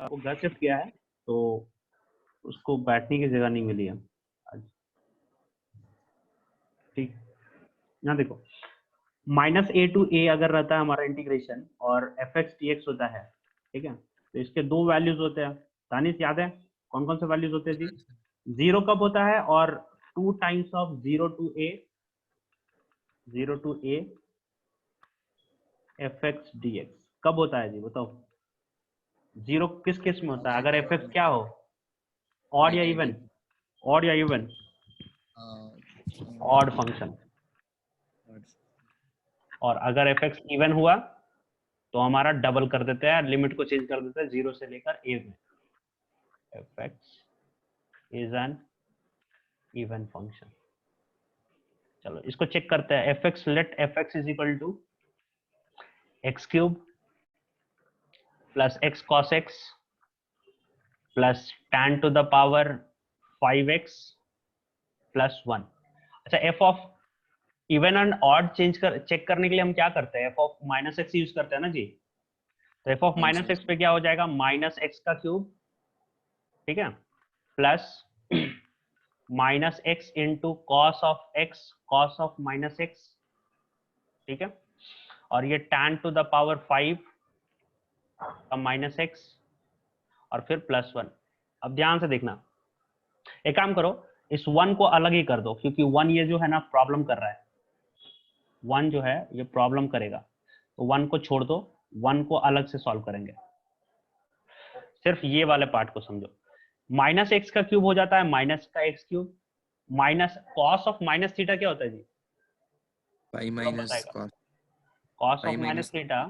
वो घर शिफ्ट किया है तो उसको बैठने की जगह नहीं मिली है आज। ठीक, यहाँ देखो -a to a अगर रहता है हमारा इंटीग्रेशन और एफ एक्स डी एक्स होता है, ठीक है, तो इसके दो वैल्यूज होते हैं। दानिश याद है कौन कौन से वैल्यूज होते हैं जी? जीरो कब होता है और 2 times of zero to A F X D X कब होता है जी बताओ? जीरो किस केस में होता है अगर एफ एक्स क्या हो, ऑड या इवन? नेगेटिव। ऑड या इवन? Odd function. और अगर एफ एक्स इवन हुआ तो हमारा डबल कर देते हैं, लिमिट को चेंज कर देते हैं जीरो से लेकर ए में। F x is an even function. चलो इसको चेक करते हैं। F x, let f x is equal to x cube plus x cos x plus tan to the power 5x plus 1। अच्छा, f of even and odd check करने के लिए हम क्या करते हैं? F of minus x use करते हैं ना जी। तो एफ ऑफ माइनस एक्स पे क्या हो जाएगा? माइनस एक्स का क्यूब, ठीक है, plus minus x into cos of x, cos of minus x, ठीक है, और ये tan टू द पावर 5 का माइनस एक्स और फिर प्लस 1। अब ध्यान से देखना, एक काम करो, इस 1 को अलग ही कर दो क्योंकि 1 ये जो है ना प्रॉब्लम कर रहा है, 1 जो है ये प्रॉब्लम करेगा, तो 1 को छोड़ दो, 1 को अलग से सॉल्व करेंगे। सिर्फ ये वाले पार्ट को समझो। माइनस एक्स का क्यूब हो जाता है माइनस का x cube, minus cos of minus theta क्या होता है जी? पाई कौन माइनस बताएगा? Cos, cos of pi minus minus theta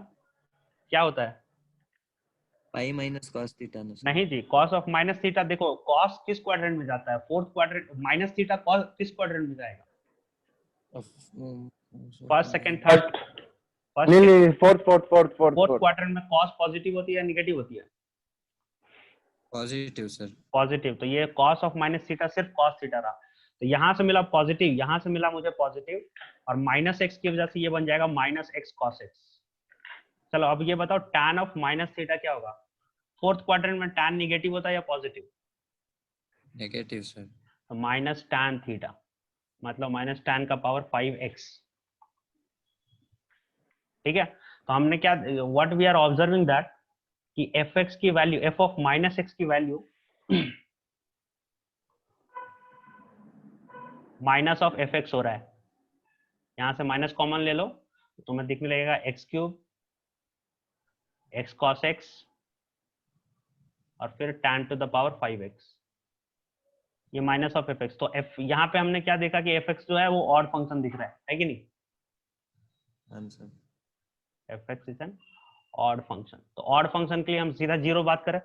क्या होता है? पाई माइनस कॉस थीटा ना सर। नहीं जी, कॉस ऑफ माइनस थीटा देखो, कॉस किस क्वाड्रेंट में जाता है? Fourth quadrant. Minus theta cos किस क्वाड्रेंट में जाएगा? First, second, third. First, first, नहीं सेकंड, नहीं, fourth fourth fourth fourth fourth fourth. Quadrant में कॉस पॉजिटिव होती है या निगेटिव होती है? Positive sir. पॉजिटिव। तो ये कॉस ऑफ माइनस थीटा सिर्फ कॉस थीटा रहा, तो यहां से मिला पॉजिटिव, यहां से मिला मुझे पॉजिटिव, और माइनस एक्स की वजह से ये बन जाएगा माइनस एक्स कॉस एक्स। चलो अब ये बताओ tan ऑफ माइनस थीटा क्या होगा? फोर्थ क्वाड्रेंट में tan निगेटिव होता है या पॉजिटिव? Negative sir. तो माइनस tan थीटा, मतलब माइनस tan का पावर 5x, ठीक है। तो हमने क्या, what we are observing that कि एफ एक्स की value, f of minus x की value minus of f x हो रहा है। यहां से माइनस कॉमन ले लो तो तुम्हें दिखने लगेगा x cube, x cos x और फिर tan to the power 5x, ये माइनस ऑफ एफ एक्स। तो एफ, यहाँ पे हमने क्या देखा कि एफ एक्स जो है वो ऑड फंक्शन दिख रहा है कि नहीं? Answer. F x is N odd function. तो ऑड फंक्शन के लिए हम सीधा जीरो बात करें,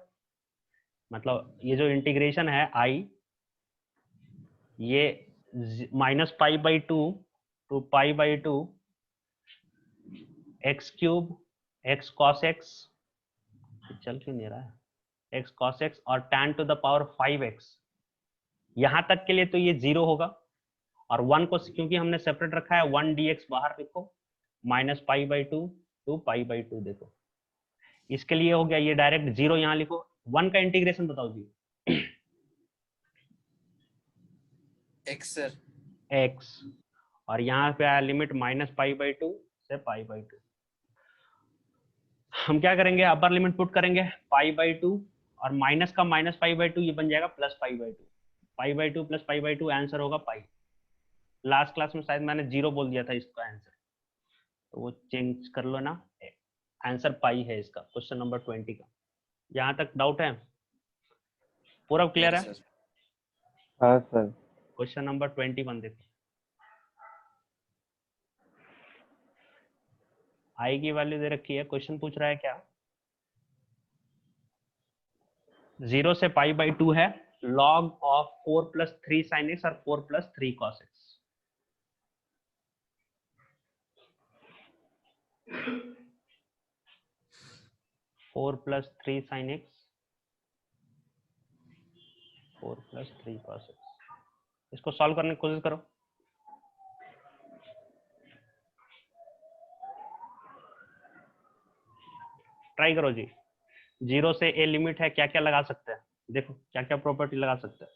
मतलब ये जो इंटीग्रेशन है आई, ये -π/2 to π/2 x cube x cos x, चल क्यों नहीं रहा है, एक्स कॉस एक्स और tan to the power 5x, यहां तक के लिए तो ये जीरो होगा। और 1 को क्योंकि हमने सेपरेट रखा है, 1 dx बाहर लिखो, -π/2 टू π/2 देखो, इसके लिए हो गया ये डायरेक्ट जीरो, यहां लिखो। 1 का इंटीग्रेशन बताओ जी। X sir. x, और यहाँ पे आया लिमिट -π/2 से π/2। हम क्या करेंगे, अपर लिमिट पुट करेंगे π/2 और माइनस का -π/2 ये बन जाएगा +π/2, π/2 प्लस π/2 आंसर होगा पाई। लास्ट क्लास में शायद मैंने जीरो बोल दिया था इसका आंसर, तो वो चेंज कर लो ना, आंसर पाई है इसका, क्वेश्चन नंबर 20 का। यहाँ तक डाउट है? पूरा क्लियर है? सर। हाँ सर। क्वेश्चन नंबर 21 देखो, आई की वैल्यू दे रखी है, क्वेश्चन पूछ रहा है क्या, 0 से π/2 है, log ऑफ 4 + 3 sin x और 4 + 3 cos x। 4 + 3 sin x, 4 + 3 cos x। इसको सॉल्व करने की कोशिश करो। ट्राई करो जी। जीरो से ए लिमिट है, क्या क्या लगा सकते हैं, देखो क्या क्या प्रॉपर्टी लगा सकते हैं।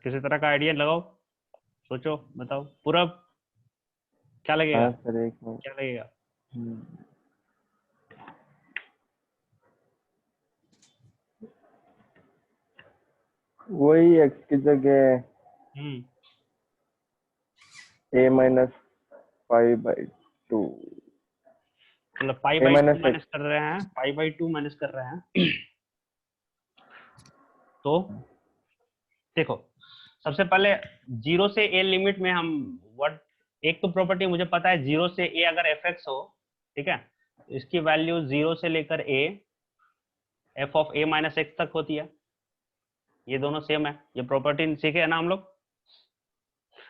किसी तरह का आइडिया लगाओ, सोचो, बताओ। पूरा क्या लगेगा, हाँ सर, एक मिनट। क्या लगेगा? वही x की जगह हम्म a माइनस 5/2 मतलब पाई a by two minus minus x। कर रहे हैं, पाई बाई टू माइनस कर रहे हैं। तो देखो, सबसे पहले जीरो से ए लिमिट में हम व्हाट, एक तो प्रॉपर्टी मुझे पता है, जीरो से ए अगर एफ एक्स हो, ठीक है, इसकी वैल्यू जीरो से लेकर A F of A minus x तक होती है। ये दोनों सेम है, ये प्रॉपर्टी सीखे है ना हम लोग,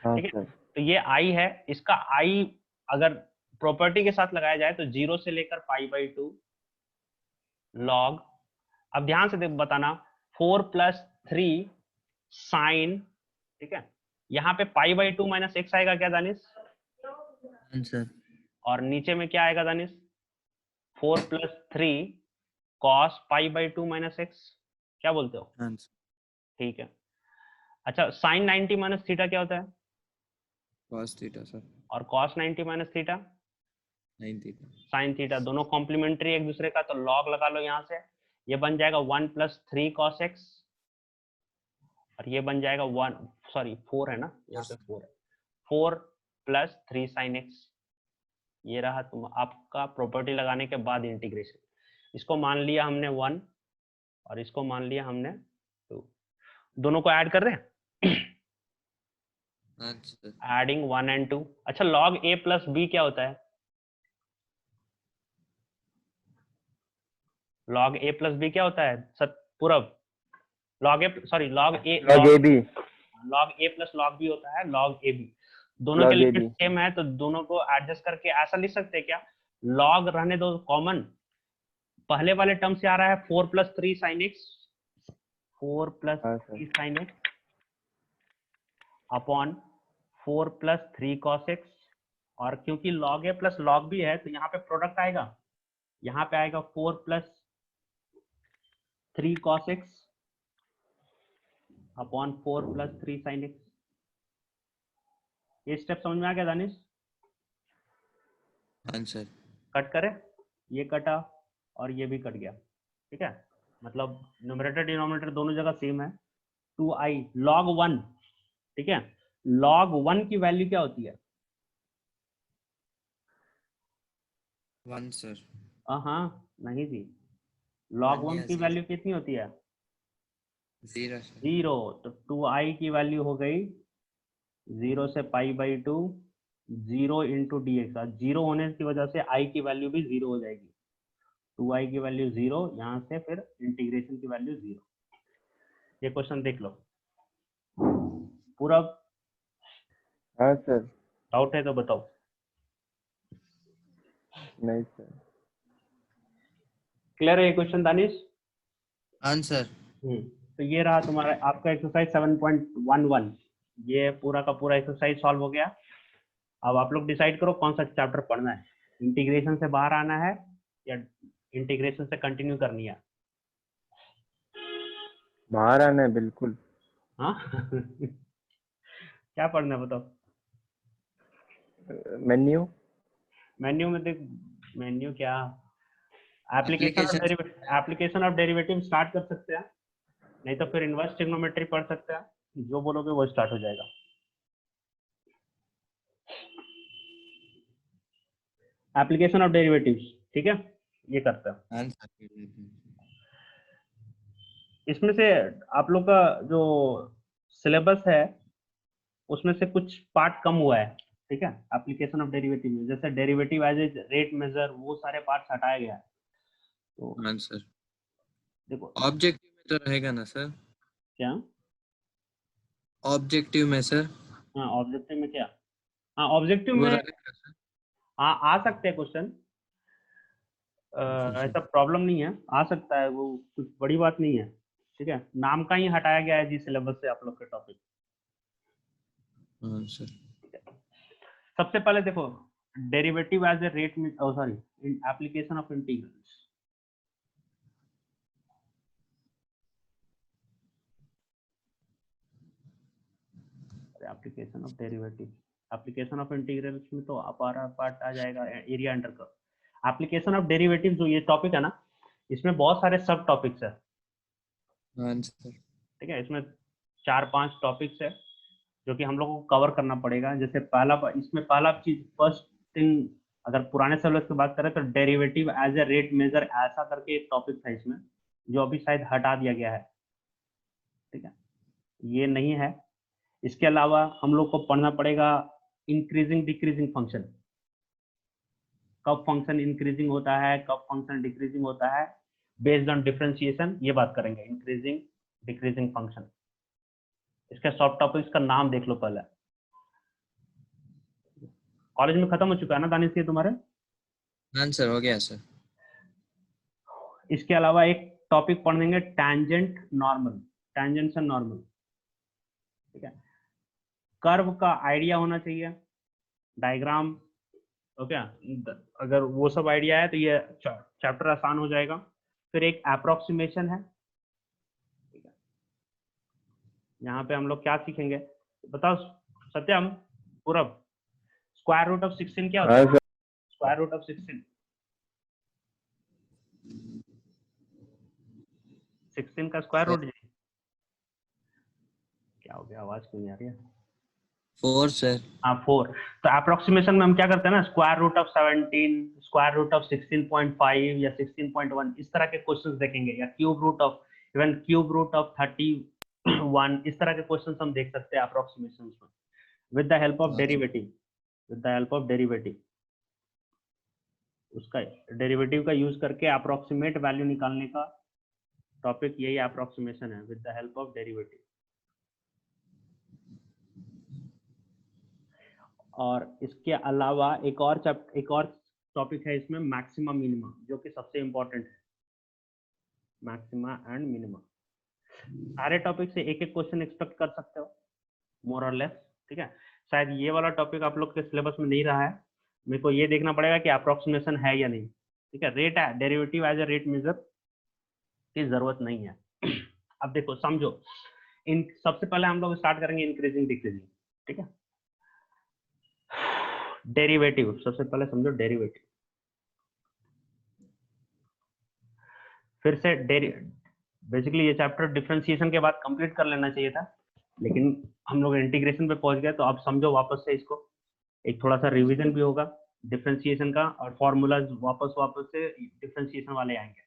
हाँ ठीक है। सर। तो ये आई है, इसका आई अगर प्रॉपर्टी के साथ लगाया जाए तो जीरो से लेकर पाई बाई टू लॉग, अब ध्यान से बताना, 4+3 साइन, ठीक है, यहाँ पे pi by two minus x आएगा क्या दानिश, आंसर। और नीचे में क्या आएगा Danish, 4+3 cos pi by two minus x, क्या बोलते हो? आंसर। ठीक है। अच्छा, साइन 90 माइनस थीटा क्या होता है, cos थीटा सर। और cos 90 minus theta 9 theta. Sine theta, दोनों कॉम्प्लीमेंट्री एक दूसरे का, तो लॉग लगा लो यहाँ से, ये बन जाएगा 1+3 कॉस एक्स, और ये बन जाएगा 1, सॉरी 4 है ना, यहाँ पे 4 है, 4+3 साइन एक्स। ये रहा तुम आपका प्रॉपर्टी लगाने के बाद इंटीग्रेशन। इसको मान लिया हमने 1 और इसको मान लिया हमने 2, दोनों को ऐड कर रहे हैं। आंसर। Adding 1 and 2। अच्छा, log a plus b क्या होता है, log a plus b क्या होता है पूरब, log a sorry log a log ab log a plus log b होता है log a b, दोनों के log ab लिमिट सेम है, तो दोनों को एडजस्ट करके ऐसा लिख सकते हैं क्या, log रहने दो कॉमन, पहले वाले टर्म से आ रहा है 4+3 sin x, 4+3 sin x upon 4+3 cos x, और क्योंकि log a plus log b है तो यहाँ पे प्रोडक्ट आएगा, यहाँ पे आएगा 4+3 cos x upon 4+3 sin x। ये स्टेप समझ में आ गया दानिश? आंसर। कट करे, ये कटा और ये भी कट गया, ठीक है, मतलब न्यूमरेटर डिनोमिनेटर दोनों जगह सेम है। 2i log 1, ठीक है, log 1 की वैल्यू क्या होती है, 1 सर। हाँ नहीं जी, log 1 की वैल्यू कितनी होती है, 0 सर। 0, तो 2i की वैल्यू हो गई 0 से pi by two 0 into D x, zero होने की वजह से i की वैल्यू भी 0 हो जाएगी, 2i की वैल्यू 0, यहाँ से फिर इंटीग्रेशन की वैल्यू 0। ये क्वेश्चन देख लो पूरा, हाँ सर। डाउट है तो बताओ। नहीं सर। क्लियर है ये क्वेश्चन दानिश? आंसर। तो ये रहा तुम्हारा आपका एक्सरसाइज 7.11, ये पूरा का पूरा एक्सरसाइज सॉल्व हो गया। अब आप लोग डिसाइड करो कौन सा चैप्टर पढ़ना है, इंटीग्रेशन से बाहर आना है या इंटीग्रेशन से कंटिन्यू करनी है। बाहर आना है बिल्कुल। हाँ क्या पढ़ना है बताओ। मेन्यू मेन्यू में देख, मेन्यू क्या, एप्लीकेशन ऑफ डेरिवेटिव स्टार्ट कर सकते हैं, नहीं तो फिर इनवर्स ट्रिग्नोमेट्री पढ़ सकते हैं, जो बोलोगे वो स्टार्ट हो जाएगा। एप्लीकेशन ऑफ डेरिवेटिव्स, ठीक है, ये करते हैं। आंसर। इसमें से आप लोग का जो सिलेबस है उसमें से कुछ पार्ट कम हुआ है, ठीक है, एप्लीकेशन ऑफ डेरिवेटिव में, जैसे derivative as a rate measure, वो सारे पार्ट्स हटाया गया है। तो आंसर। देखो ऑब्जेक्टिव में तो रहेगा ना सर? क्या, ऑब्जेक्टिव में सर? हाँ ऑब्जेक्टिव में क्या, हाँ ऑब्जेक्टिव वो में रहेगा सर? आ सकते हैं क्वेश्चन, ऐसा प्रॉब्लम नहीं है, आ सकता है, वो कुछ बड़ी बात नहीं है। ठीक है, नाम का ही हटाया गया है जी सिलेबस से आप लोग के टॉपिक। हाँ सर। सबसे पहले देखो डेरिवेटिव एज ए रेट में, sorry, in application of integrals. Application of derivative, application of integrals में तो अपारा पार्ट आ जाएगा area under curve. Application of derivative जो ये टॉपिक है ना, इसमें बहुत सारे सब टॉपिक्स है। हाँ सर। ठीक है, इसमें 4-5 टॉपिक्स है जो कि हम लोगों को कवर करना पड़ेगा। जैसे इसमें पहला चीज, फर्स्ट थिंग, अगर पुराने सिलेबस की बात करें तो derivative as a rate measure ऐसा करके एक टॉपिक था इसमें, जो अभी शायद हटा दिया गया है। ठीक है, ये नहीं है। इसके अलावा हम लोग को पढ़ना पड़ेगा इंक्रीजिंग डिक्रीजिंग फंक्शन, कब फंक्शन इंक्रीजिंग होता है, कब फंक्शन डिक्रीजिंग होता है, बेस्ड ऑन डिफरेंशिएशन, ये बात करेंगे। इंक्रीजिंग डिक्रीजिंग फंक्शन, इसके सब टॉपिक्स का नाम देख लो पहले। कॉलेज में खत्म हो चुका है ना दानिश, ये तुम्हारे? हाँ सर, हो गया सर। इसके अलावा एक टॉपिक पढ़ लेंगे tangent normal, tangents and normal. ठीक है, कर्व का आइडिया होना चाहिए, डायग्राम। ओके, अगर वो सब आइडिया है तो ये चैप्टर आसान हो जाएगा। फिर एक अप्रोक्सीमेशन है। ठीक है, यहाँ पे हम लोग क्या सीखेंगे बताओ सत्यम, पूरब? स्क्वायर रूट ऑफ 16 क्या होता हाँ है? सर। स्क्वायर रूट ऑफ 16, 16 का स्क्वायर रूट क्या हो गया? आवाज क्यों नहीं आ रही है? 4 सर। हाँ 4। तो अप्रोक्सीमेशन में हम क्या करते हैं ना, square root of 17, square root of 16.5 या 16.1, इस तरह के क्वेश्चंस देखेंगे, या cube root of, even cube root of 31, इस तरह के क्वेश्चंस हम देख सकते हैं अप्रोक्सीमेशन में, with the help of derivative, with the help of derivative. उसका डेरिवेटिव का यूज करके अप्रोक्सीमेट वैल्यू निकालने का टॉपिक यही अप्रोक्सीमेशन है, with the help of derivative. और इसके अलावा एक और टॉपिक है इसमें, मैक्सिमा मिनिमा, जो कि सबसे इंपॉर्टेंट है, मैक्सिमा एंड मिनिमा। सारे टॉपिक से एक एक क्वेश्चन एक्सपेक्ट कर सकते हो, मोर और लेस। ठीक है, शायद ये वाला टॉपिक आप लोग के सिलेबस में नहीं रहा है, मेरे को ये देखना पड़ेगा कि अप्रोक्सीमेशन है या नहीं। ठीक है, रेट है, derivative as a rate measure की जरूरत नहीं है। अब देखो समझो, इन सबसे पहले हम लोग स्टार्ट करेंगे इंक्रीजिंग डिक्रीजिंग। ठीक है, डेरिवेटिव सबसे पहले समझो, डेरिवेटिव। फिर से बेसिकली ये चैप्टर डिफरेंशिएशन के बाद कंप्लीट कर लेना चाहिए था, लेकिन हम लोग इंटीग्रेशन पे पहुंच गए, तो आप समझो वापस से इसको, एक थोड़ा सा रिवीजन भी होगा डिफरेंशिएशन का, और फॉर्मूलाज वापस से डिफरेंशिएशन वाले आएंगे।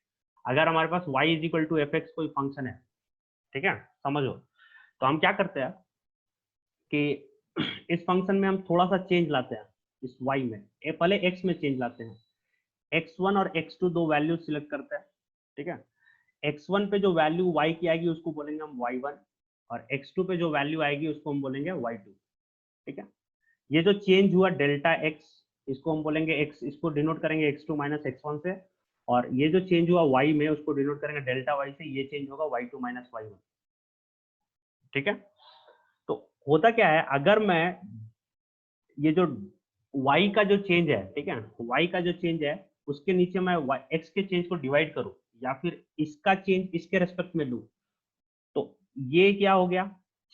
अगर हमारे पास y is equal to f x कोई फंक्शन है, ठीक है, समझो, तो हम क्या करते हैं कि इस फंक्शन में हम थोड़ा सा चेंज लाते हैं, इस y में पहले x में चेंज लाते हैं, x1 और x2 दो वैल्यू सिलेक्ट करते हैं। ठीक है, x1 पे जो वैल्यू y की आएगी उसको बोलेंगे हम y1, और x2 पे जो वैल्यू आएगी उसको हम बोलेंगे y2। ठीक है, ये जो चेंज हुआ डेल्टा x, इसको हम बोलेंगे x, इसको डिनोट करेंगे x2 माइनस x1 से, और ये जो चेंज हुआ y में उसको डिनोट करेंगे डेल्टा y से, ये चेंज होगा y2 माइनस y1। ठीक है, तो होता क्या है, अगर मैं ये जो y का जो चेंज है, ठीक है, y का जो चेंज है उसके नीचे मैं x के चेंज को डिवाइड करूं, या फिर इसका चेंज इसके रेस्पेक्ट में लूं, तो ये क्या हो गया,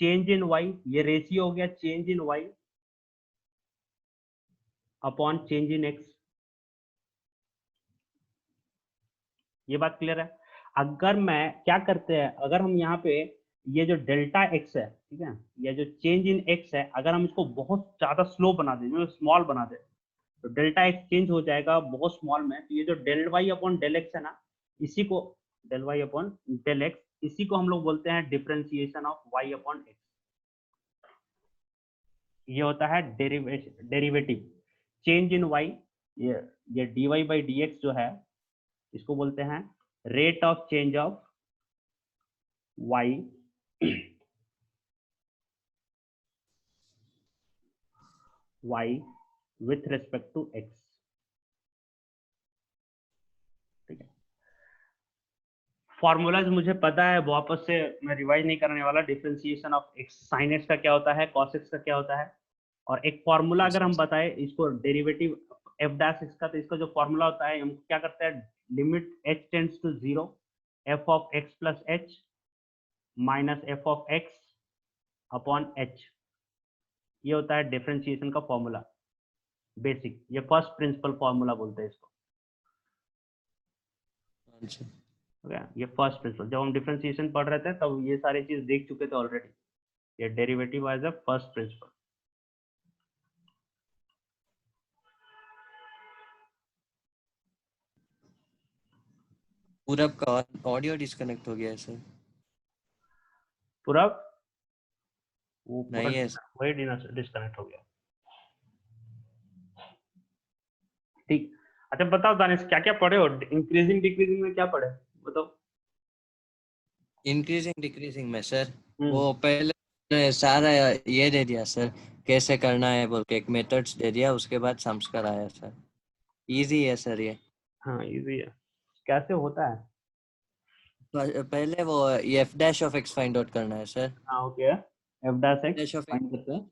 चेंज इन y, ये रेशियो हो गया change in y upon change in x। ये बात क्लियर है? अगर मैं क्या करते हैं, अगर हम यहाँ पे ये जो डेल्टा x है, ठीक है, ये जो चेंज इन x है, अगर हम इसको बहुत ज्यादा स्लो बना दें, स्मॉल बना दें, तो डेल्टा x चेंज हो जाएगा बहुत स्मॉल में, तो ये जो del y upon del x है ना, इसी को del y upon del x, इसी को हम लोग बोलते हैं differentiation of y upon x। ये होता है डेरिवेटिव, चेंज इन y। ये dy बाई dx जो है, इसको बोलते हैं rate of change of y y with respect to x। ठीक है, फॉर्मूलाज मुझे पता है, वापस से मैं रिवाइज नहीं करने वाला। Differentiation of x sine x का क्या होता है, कॉस एक्स का क्या होता है, और एक फॉर्मूला अगर हम बताएं इसको डेरिवेटिव एफ डैश एक्स का, तो इसका जो फॉर्मूला होता है हम क्या करते हैं, limit h tends to 0 f of x plus h minus f of x upon h. ये होता है डिफरेंशिएशन का फॉर्मूला, बेसिक, ये फर्स्ट प्रिंसिपल फॉर्मूला बोलते हैं इसको। हाँ सर। ओके, ये फर्स्ट प्रिंसिपल, जब हम डिफरेंशिएशन पढ़ रहे थे तब ये सारी चीज देख चुके थे ऑलरेडी। ये derivative as a first principle. Purab का ऑडियो डिस्कनेक्ट हो गया है सर। पूरा वो पूरा नहीं है वही डिस्कनेक्ट हो गया। ठीक, अच्छा बताओ दानिश, क्या क्या पढ़े हो? इंक्रीजिंग डिक्रीजिंग में क्या पढ़े बताओ। इंक्रीजिंग डिक्रीजिंग में सर हम्म, वो पहले सारा ये दे दिया सर, कैसे करना है बोल के एक मेथड्स दे दिया, उसके बाद संस्कार आया सर। इजी है सर ये। हाँ इजी है। कैसे होता है? पहले वो F dash of x find out करना है सर। हाँ okay, F dash x dash of find करते हैं।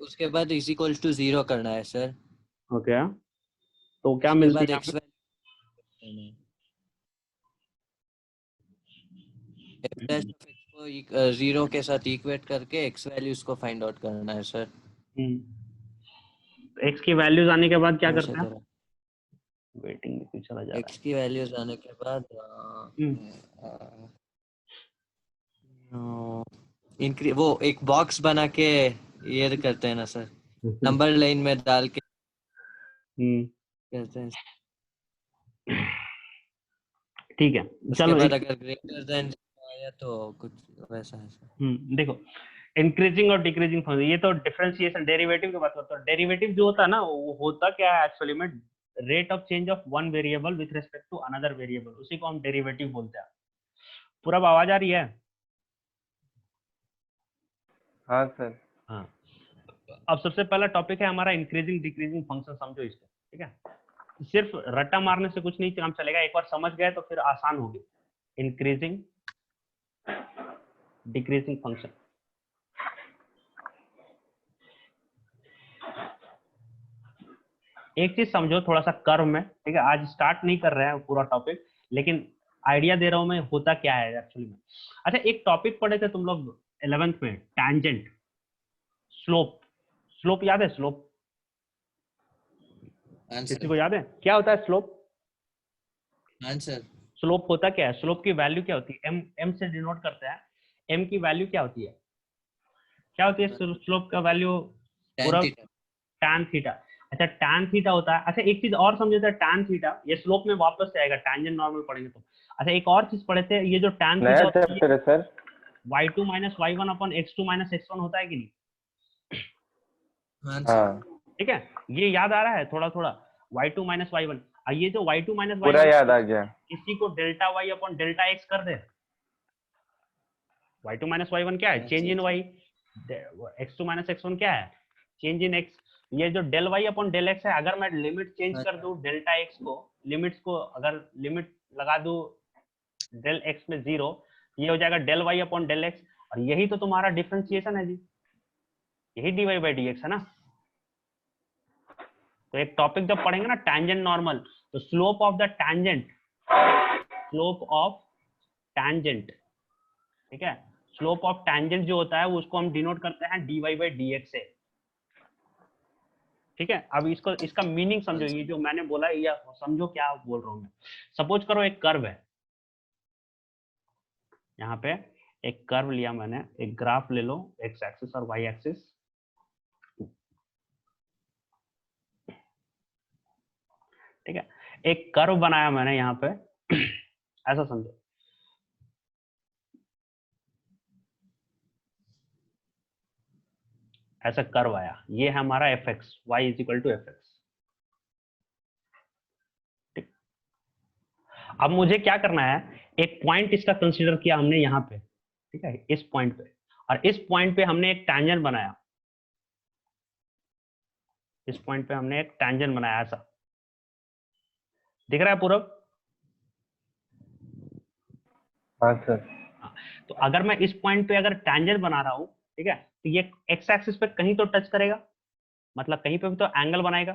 उसके बाद इज इक्वल्स टू 0 करना है सर। ओके, तो क्या उसके मिलती बाद है यहाँ एक्स पे? एफ डैश ऑफ एक्स को 0 के साथ इक्वेट करके एक्स वैल्यूज को फाइंड आउट करना है सर। एक्स की वैल्यूज आने के बाद क्या ऐसे करते हैं? तरह वेटिंग में चला जा रहा एक्स की वैल्यूज आने के बाद है। वो एक बॉक्स बना के ये करते हैं ना सर, नंबर लाइन में डाल के करते हैं। ठीक है, उसके चलो बाद अगर ग्रेटर देन आया तो कुछ वैसा है सर। देखो, इंक्रीजिंग और डिक्रीजिंग फंक्शन, ये तो डिफरेंशिएशन डेरिवेटिव की बात करते हैं। डेरिवेटिव जो होता है ना, वो होता क्या है एक्चुअली में, rate of change of one variable with respect to another variable, उसी को हम डेरिवेटिव बोलते हैं। पूरा आवाज आ रही है? हाँ सर। हाँ, अब सबसे पहला टॉपिक है हमारा इंक्रीजिंग डिक्रीजिंग फंक्शन, समझो इसको। ठीक है, सिर्फ रट्टा मारने से कुछ नहीं काम चलेगा, एक बार समझ गए तो फिर आसान होगी। इंक्रीजिंग डिक्रीजिंग फंक्शन, एक चीज समझो थोड़ा सा कर्व में, ठीक है, आज स्टार्ट नहीं कर रहे हैं पूरा टॉपिक, लेकिन आइडिया दे रहा हूं मैं होता क्या है एक्चुअली में। अच्छा, एक टॉपिक पढ़े थे तुम लोग 11th में, टैंजेंट, स्लोप। स्लोप याद है? स्लोप किसी को याद है क्या होता है स्लोप? आंसर स्लोप होता क्या है? स्लोप की वैल्यू क्या होती है? एम, एम से डिनोट करते हैं। एम की वैल्यू क्या होती है? क्या होती है स्लोप का वैल्यू? tan पूरा थीटा। Tan theta. अच्छा, टैन थीटा होता है। अच्छा, एक चीज और समझे थे, टैन थीटा ये स्लोप में वापस से आएगा, टैंजेंट नॉर्मल पढ़ेंगे तो। अच्छा, एक और चीज पढ़े थे, ये जो टैन थीटा नया होता है, चैप्टर है sir. y2 minus y1 upon x2 minus x1 होता है कि नहीं? आंसर हाँ, ठीक है, ये याद आ रहा है थोड़ा थोड़ा, y2 माइनस y1। ये जो y2 माइनस पूरा y1 याद आ गया। इसी को delta y upon delta x कर दे। y2 माइनस y1 क्या है? Change in y। x2 minus x1 क्या है? Change in x। ये जो del y upon del x है, अगर मैं लिमिट चेंज कर दूं डेल्टा x को, लिमिट्स को अगर लिमिट लगा दूं डेल x में 0, ये हो जाएगा del y upon del x, और यही तो तुम्हारा डिफरेंशिएशन है जी, यही dy बाई dx है ना। तो एक टॉपिक जब पढ़ेंगे ना टैंजेंट नॉर्मल, तो slope of the tangent, slope of tangent, ठीक है, स्लोप ऑफ टैंजेंट जो होता है उसको हम डिनोट करते हैं dy बाई dx से। ठीक है, अब इसको, इसका मीनिंग समझो, ये जो मैंने बोला ये समझो क्या बोल रहा हूं मैं। सपोज करो एक कर्व है, यहाँ पे एक कर्व लिया मैंने, एक ग्राफ ले लो, एक्स एक्सिस और वाई एक्सिस। ठीक है, एक कर्व बनाया मैंने यहाँ पे ऐसा समझो, ऐसा कर्व आया, ये है हमारा f x, y is equal to f x. अब मुझे क्या करना है, एक पॉइंट इसका कंसीडर किया हमने यहाँ पे, ठीक है, इस पॉइंट पे, और इस पॉइंट पे हमने एक टैंजेंट बनाया, इस पॉइंट पे हमने एक टैंजेंट बनाया, ऐसा दिख रहा है पूरब? हाँ सर। तो अगर मैं इस पॉइंट पे अगर टैंजेंट बना रहा हूँ, ठीक है, तो ये एक्स एक्सिस पे कहीं तो टच करेगा, मतलब कहीं पे भी तो एंगल बनाएगा,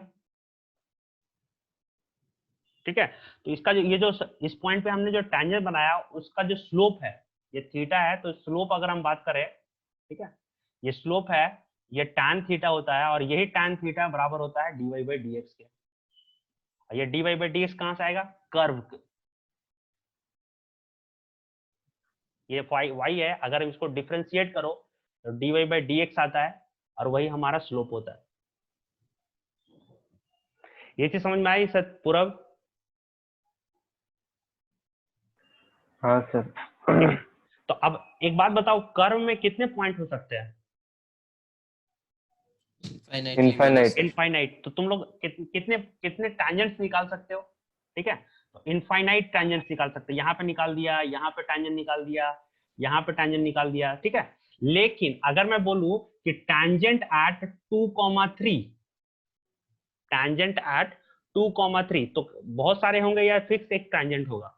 ठीक है। तो इसका जो ये जो इस पॉइंट पे हमने जो टैंजेंट बनाया उसका जो स्लोप है ये थीटा है, तो स्लोप अगर हम बात करें, ठीक है, ये स्लोप है, ये tan थीटा होता है, और यही tan थीटा बराबर होता है dy बाई डी एक्स के। ये dy बाई डी एक्स कहाँ से आएगा, कर्व के, ये y है, अगर इसको डिफ्रेंशिएट करो तो dy बाई डी एक्स आता है, और वही हमारा स्लोप होता है। ये चीज समझ में आई सर पूरब? हाँ सर। तो अब एक बात बताओ, कर्व में कितने पॉइंट हो सकते हैं? इनफाइनाइट। इनफाइनाइट। तो तुम लोग कितने कितने टैंजेंट्स निकाल सकते हो, ठीक है, तो इनफाइनाइट टैंजेंट्स निकाल सकते हैं। यहाँ पे निकाल दिया, यहाँ पे टैंजेंट निकाल दिया, यहाँ पे टैंजेंट निकाल दिया, ठीक है। लेकिन अगर मैं बोलूं कि टैंजेंट एट 2,3, टैंजेंट एट 2,3, तो बहुत सारे होंगे या फिक्स एक टैंजेंट होगा?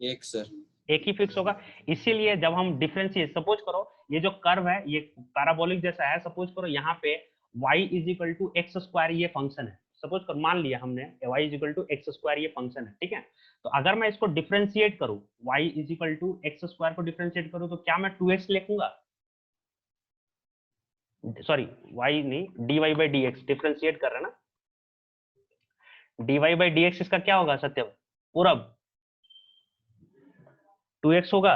एक सर। एक ही फिक्स होगा। इसीलिए जब हम डिफरेंशिएट, सपोज करो ये जो कर्व है ये पैराबोलिक जैसा है, सपोज करो यहाँ पे y is equal to x square ये फंक्शन है, सपोज करो, मान लिया हमने y is equal to x square ये फंक्शन है, ठीक है। तो अगर मैं इसको डिफरेंशिएट करूँ, y is equal to x square को डिफरेंशिएट करूँ, तो क्या मैं 2x लिखूंगा? सॉरी, y नहीं, dy by d x differentiate कर रहे हैं ना, dy बाई डी एक्स इसका क्या होगा सत्यम पूरब? 2x होगा।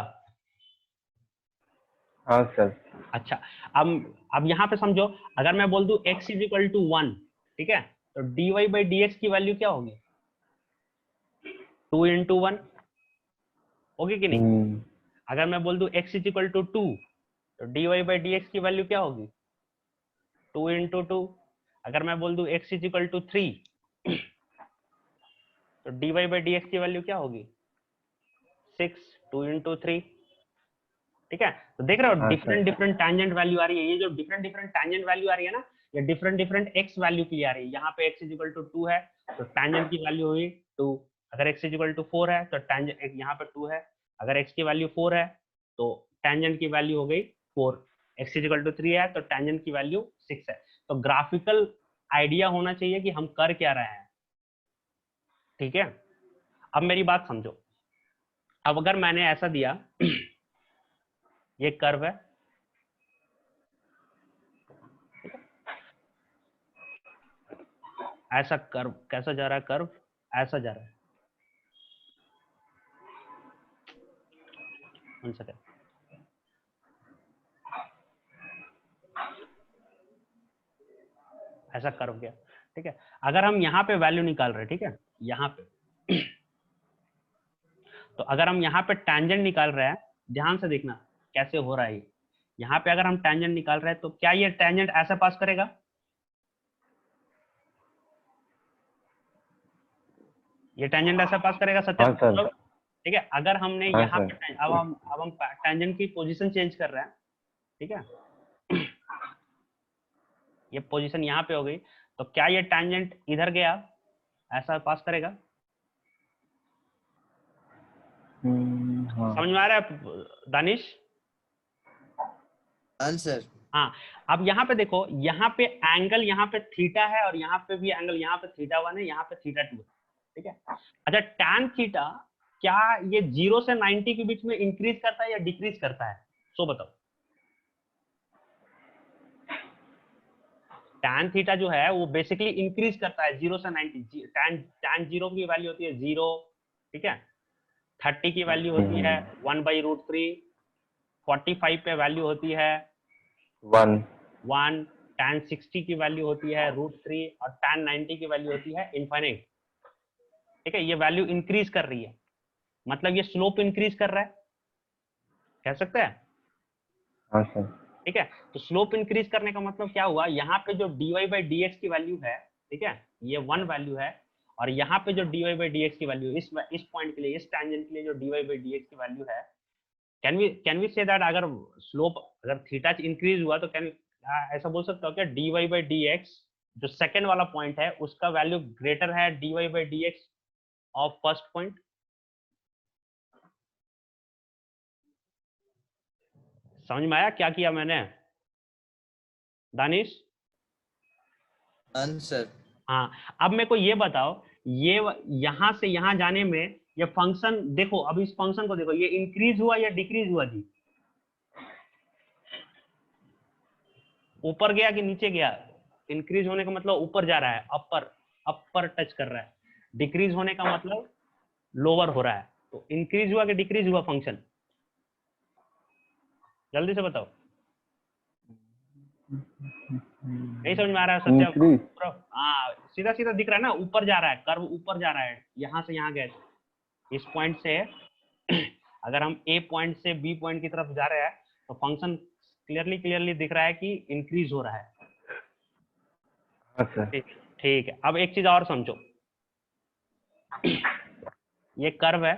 हाँ सर। अच्छा, अब यहाँ पे समझो, अगर मैं बोल दूं x इज इक्वल टू 1, ठीक है, तो dy बाई डी एक्स की वैल्यू क्या होगी? 2 इंटू 1 होगी कि नहीं? अगर मैं बोल दूं x इज इक्वल टू 2, तो dy बाई डी एक्स की वैल्यू क्या होगी? 2 इंटू 2। अगर मैं बोल दूं x इज इक्वल टू 3, तो dy बाई डी एक्स की वैल्यू क्या होगी? 6, 2 इंटू 3, ठीक है। तो देख रहे हो हाँ different sir. Different tangent value आ रही है, ये जो डिफरेंट डिफरेंट टैंजेंट वैल्यू आ रही है ना, ये डिफरेंट डिफरेंट x वैल्यू की आ रही है। यहाँ पे x इज इक्वल टू 2 है, तो टैंजेंट की वैल्यू हुई 2। अगर x इज इक्वल टू 4 है तो टैंजेंट यहाँ पे 2 है, अगर x की वैल्यू 4 है तो टैंजेंट की वैल्यू हो गई 4, x इज इक्वल टू 3 है तो टैंजेंट की वैल्यू 6 है। तो ग्राफिकल आइडिया होना चाहिए कि हम कर क्या रहे हैं, ठीक है। अब मेरी बात समझो, अब अगर मैंने ऐसा दिया ये कर्व है, ऐसा कर्व कैसा जा रहा है, कर्व ऐसा जा रहा है, वन सेकंड, ऐसा कर्व गया, ठीक है। अगर हम यहाँ पे वैल्यू निकाल रहे हैं, ठीक है, यहाँ पे तो अगर हम यहाँ पे टैंजेंट निकाल रहे हैं, ध्यान से देखना कैसे हो रहा है ये। यहाँ पे अगर हम टैंजेंट निकाल रहे हैं तो क्या ये टैंजेंट ऐसा पास करेगा? ये टैंजेंट ऐसा पास करेगा सत्य? हाँ सर। ठीक है। अगर हमने हाँ यहाँ सर। पे अब हम टैंजेंट की पोजीशन चेंज कर रहे हैं, ठीक है, ये पोजीशन यहाँ पे हो गई, तो क्या ये टैंजेंट इधर गया ऐसा पास करेगा? हाँ समझ में आ रहा है दानिश? आंसर। हाँ। अब यहाँ पे देखो, यहाँ पे एंगल यहाँ पे थीटा है, और यहाँ पे भी एंगल, यहाँ पे थीटा 1 है, यहाँ पे थीटा 2 है, ठीक है। अच्छा, टैन थीटा क्या ये 0 से 90 के बीच में इंक्रीज करता है या डिक्रीज करता है? सो बताओ। टैन थीटा जो है वो बेसिकली इंक्रीज करता है 0 से 90। टैन 0 की वैल्यू होती है 0, ठीक है। 30 की वैल्यू होती है 1/√3, 45 पे वैल्यू होती है 1, tan 60 की वैल्यू होती है √3, और tan 90 की वैल्यू होती है इनफाइनाइट, ठीक है। ये वैल्यू इंक्रीज कर रही है, मतलब ये स्लोप इंक्रीज कर रहा है, कह सकते हैं, हाँ सर। ठीक है। तो स्लोप इंक्रीज करने का मतलब क्या हुआ, यहाँ पे जो dy बाई डी एक्स की वैल्यू है, ठीक है, ये 1 वैल्यू है, और यहाँ पे जो dy बाई डी एक्स की वैल्यू इस पॉइंट के लिए, इस टैंजेंट के लिए जो dy बाई डी एक्स की वैल्यू है, कैन वी से दैट अगर स्लोप अगर थीटा इंक्रीज हुआ तो कैन ऐसा बोल सकते हो क्या dy बाई डी एक्स जो सेकंड वाला पॉइंट है उसका वैल्यू ग्रेटर है dy by d x of first point? समझ में आया क्या किया मैंने दानिश? आंसर। हाँ, अब मेरे को ये बताओ, ये यहां से यहां जाने में ये फंक्शन देखो, अब इस फंक्शन को देखो, ये इंक्रीज हुआ या डिक्रीज हुआ जी? ऊपर गया कि नीचे गया? इंक्रीज होने का मतलब ऊपर जा रहा है, अपर अपर टच कर रहा है। डिक्रीज होने का मतलब लोअर हो रहा है। तो इंक्रीज हुआ कि डिक्रीज हुआ फंक्शन? जल्दी से बताओ। नहीं समझ में आ रहा है सत्या? इंक्रीज। हाँ, सीधा सीधा दिख रहा है ना, ऊपर जा रहा है, कर्व ऊपर जा रहा है, यहां से यहां गए, इस पॉइंट से अगर हम ए पॉइंट से बी पॉइंट की तरफ जा रहे हैं तो फंक्शन क्लियरली दिख रहा है कि इंक्रीज हो रहा है। हाँ सर। ठीक है, अब एक चीज और समझो, ये कर्व है,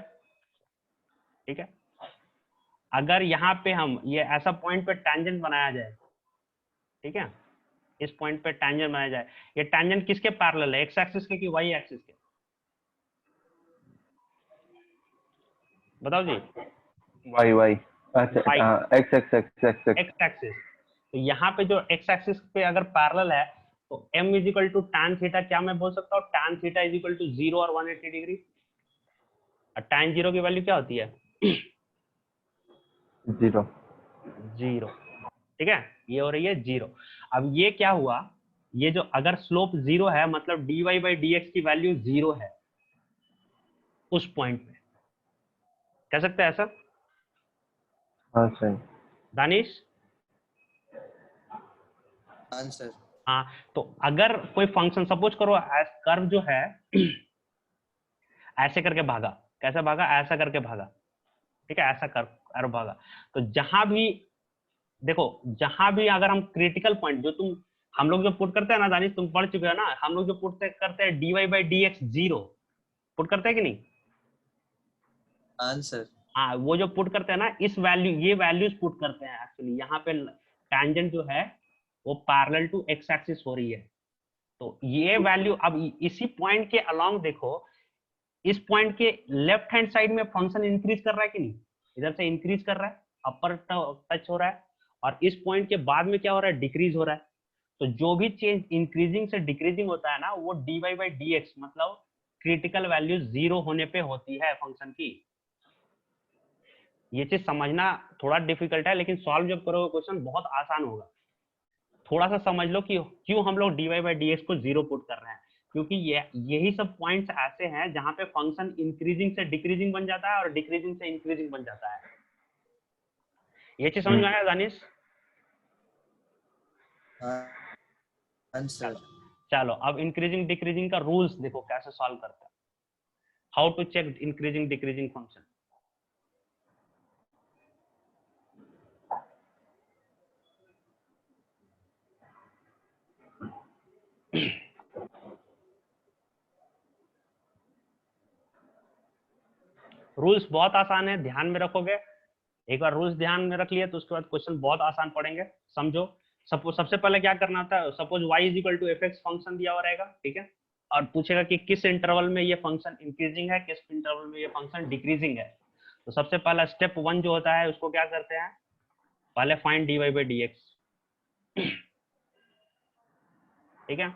ठीक है? अगर यहाँ पे हम ये ऐसा पॉइंट पे टैंजेंट बनाया जाए, ठीक है, इस पॉइंट पे टैंजेंट बनाया जाए, ये टैंजेंट किसके पैरेलल है, एक्स एक्सिस के कि वाई एक्सिस के? बताओ जी। Y y. अच्छा y, x x x x x. X axis. तो यहाँ पे जो एक्स एक्सिस पे अगर पैरेलल है तो m is equal to tan theta, क्या मैं बोल सकता हूँ tan theta is equal to 0 और 180 डिग्री? और tan 0 की वैल्यू क्या होती है? 0। 0, ठीक है, ये हो रही है 0। अब ये क्या हुआ, ये जो अगर स्लोप 0 है मतलब dy बाई dx की वैल्यू 0 है उस पॉइंट पे, कह सकते हैं ऐसा हाँ सर। दानिश? आंसर। हाँ, तो अगर कोई फंक्शन सपोज करो कर्व जो है ऐसे करके भागा, कैसे भागा, ऐसा करके भागा, ठीक है, ऐसा कर्व भागा, तो जहां भी देखो, जहां भी अगर हम क्रिटिकल पॉइंट जो हम लोग जो पुट करते हैं ना दानिश, तुम पढ़ चुके हो ना, हम लोग जो पुट करते हैं dy बाई dx 0 पुट करते हैं कि नहीं? आंसर। हाँ, वो जो पुट करते हैं ना, इस वैल्यू, ये वैल्यूज पुट करते हैं एक्चुअली, यहाँ पे टैंजेंट जो है वो पैरेलल टू एक्स एक्सिस हो रही है, तो ये वैल्यू अब इसी पॉइंट के अलोंग देखो, इस पॉइंट के लेफ्ट हैंड साइड में फंक्शन इंक्रीज कर रहा है कि नहीं? इधर से इंक्रीज कर रहा है, अपर टच हो रहा है, और इस पॉइंट के बाद में क्या हो रहा है, डिक्रीज हो रहा है। तो जो भी चेंज इंक्रीजिंग से डिक्रीजिंग होता है ना, वो dy बाई dx मतलब क्रिटिकल वैल्यू 0 होने पे होती है फंक्शन की। ये चीज समझना थोड़ा डिफिकल्ट है, लेकिन सॉल्व जब करोगे क्वेश्चन बहुत आसान होगा। थोड़ा सा समझ लो कि क्यों हम लोग dy बाई dx को 0 पुट कर रहे हैं, क्योंकि यही सब पॉइंट्स ऐसे हैं जहां पे फंक्शन इंक्रीजिंग से डिक्रीजिंग बन जाता है और डिक्रीजिंग से इंक्रीजिंग बन जाता है। ये चीज समझ में आया दानिश? आंसर। चलो अब इंक्रीजिंग डिक्रीजिंग का रूल्स देखो कैसे सॉल्व करता है, how to check increasing decreasing function. Rules बहुत आसान है, ध्यान में रखोगे, एक बार रूल्स ध्यान में रख लिया तो उसके बाद क्वेश्चन बहुत आसान पड़ेंगे। समझो, सपोज सबसे पहले क्या करना होता है, suppose y is equal to f x function दिया हुआ रहेगा, ठीक है, और पूछेगा कि किस इंटरवल में ये फंक्शन इंक्रीजिंग है, किस इंटरवल में ये फंक्शन डिक्रीजिंग है। तो सबसे पहला स्टेप 1 जो होता है उसको क्या करते हैं, पहले फाइंड dy बाई dx, ठीक है,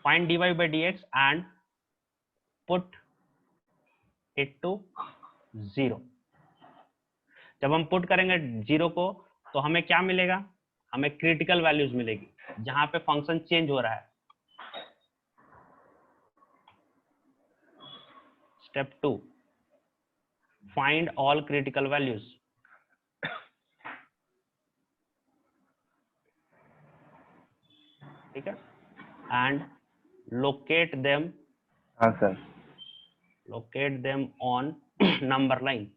find dy by dx and put it to 0। जब हम पुट करेंगे 0 को तो हमें क्या मिलेगा, हमें क्रिटिकल वैल्यूज मिलेगी जहां पे फंक्शन चेंज हो रहा है। Step 2, find all critical values, ठीक है, एंड लोकेट देम, हाँ sir. Locate them on number line.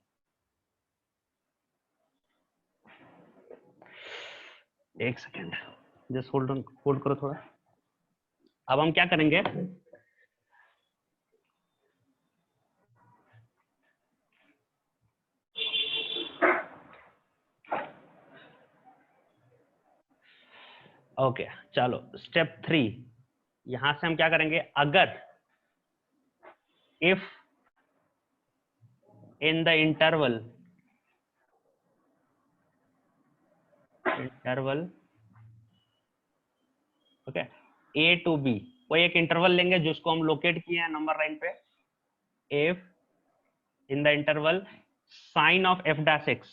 एक second, just hold on, hold करो थोड़ा। अब हम क्या करेंगे, ओके चलो स्टेप 3, यहां से हम क्या करेंगे, अगर if in the interval interval okay a to b, कोई एक इंटरवल लेंगे जिसको हम लोकेट किए हैं नंबर लाइन पे, if in the interval sign of f dash x,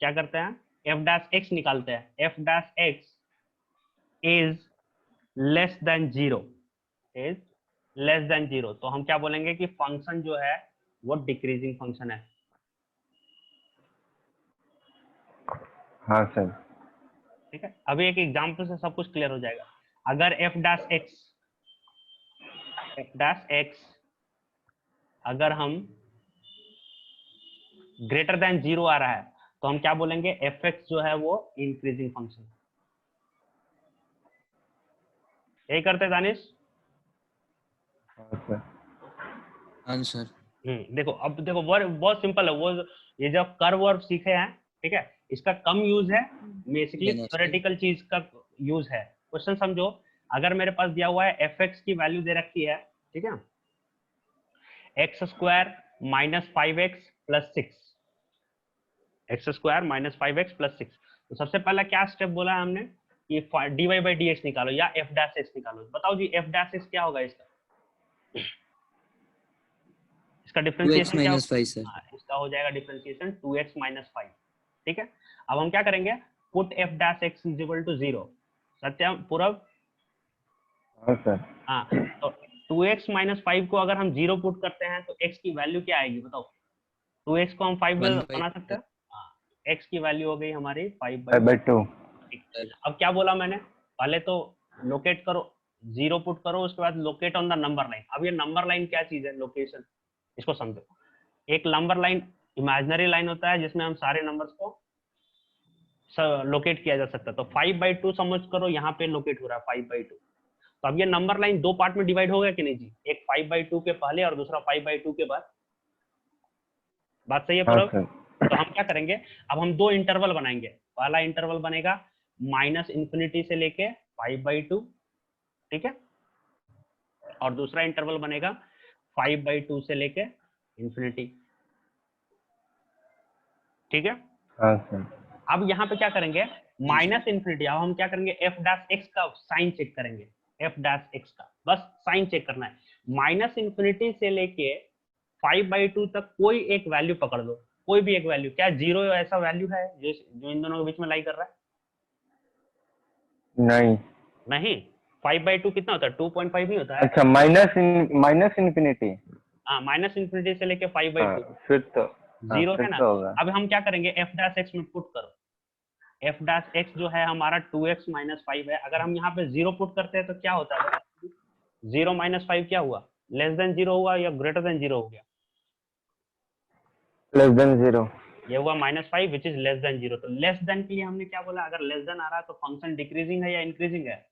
क्या करते हैं एफ डैश एक्स निकालते हैं, f dash x is less than zero, is less than zero, तो हम क्या बोलेंगे कि फंक्शन जो है वो डिक्रीजिंग फंक्शन है। हाँ सर। ठीक है, अभी एक एग्जांपल से सब कुछ क्लियर हो जाएगा। अगर एफ डैश एक्स अगर हम ग्रेटर देन जीरो आ रहा है तो हम क्या बोलेंगे, एफ एक्स जो है वो इंक्रीजिंग फंक्शन। यही करते दानिश? हाँ सर। हाँ सर। देखो अब देखो बहुत सिंपल है वो, ये जो कर्व वर्व सीखे हैं, ठीक है, इसका कम यूज है, बेसिकली थ्योरेटिकल चीज का यूज है। क्वेश्चन समझो, अगर मेरे पास दिया हुआ है एफ एक्स की वैल्यू दे रखी है, ठीक है, x square minus 5x plus 6, x square minus 5x plus 6, तो सबसे पहला क्या स्टेप बोला है हमने कि dy बाई डी एक्स निकालो या एफ डैश एक्स निकालो। बताओ जी एफ डैश एक्स क्या होगा, इसका डिफरेंशिएशन क्या होगा? इसका हो जाएगा डिफरेंशिएशन 2x माइनस 5। ठीक है, अब हम क्या करेंगे, put f dash x is equal to 0। Satyam Purab? हाँ सर। हाँ, तो 2x माइनस 5 को अगर हम 0 पुट करते हैं तो x की वैल्यू क्या आएगी बताओ? 2x को हम 5 बना सकते हैं, x की वैल्यू हो गई हमारी 5/2। अब क्या बोला मैंने, पहले तो लोकेट करो, 0 पुट करो, उसके बाद locate on the number line. अब ये नंबर लाइन क्या चीज है, लोकेशन, इसको समझो। एक नंबर लाइन इमेजिनरी लाइन होता है जिसमें हम सारे नंबर्स को लोकेट किया जा सकता है। तो 5/2 समझ करो यहाँ पे लोकेट हो रहा है 5/2। तो अब ये नंबर लाइन दो पार्ट में डिवाइड हो गया कि नहीं जी, एक 5/2 के पहले और दूसरा 5/2 के बाद। बात सही है पूरा? तो हम क्या करेंगे, अब हम दो इंटरवल बनाएंगे। पहला इंटरवल बनेगा माइनस इंफिनिटी से लेके 5/2, ठीक है, और दूसरा इंटरवल बनेगा 5/2 से लेके इंफिनिटी। ठीक है, हाँ सर। अब यहाँ पे क्या करेंगे, माइनस इंफिनिटी, अब हम क्या करेंगे, एफ डैश एक्स का साइन चेक करेंगे, एफ डैश एक्स का बस साइन चेक करना है। माइनस इंफिनिटी से लेके 5/2 तक कोई एक वैल्यू पकड़ लो, कोई भी एक वैल्यू। क्या जीरो ऐसा वैल्यू है जो इन दोनों के बीच में लाई कर रहा है? नहीं 5/2 कितना होता है, 2.5 नहीं होता है? अच्छा, माइनस इन्फिनिटी। हाँ, माइनस इंफिनिटी से लेके 5/2 फिर तो जीरो है ना। तो होगा। अब हम क्या करेंगे, एफ डैश एक्स में पुट करो, एफ डैश एक्स जो है हमारा 2x माइनस 5 है। अगर हम यहाँ पे 0 पुट करते हैं तो क्या होता है, 0 माइनस 5 क्या हुआ, लेस देन 0 हुआ या ग्रेटर देन 0 हो गया? Less than 0। ये हुआ -5 विच इज लेस देन 0। तो लेस देन के लिए हमने क्या बोला, अगर लेस देन आ रहा है तो फंक्शन डिक्रीजिंग है या इंक्रीजिंग है?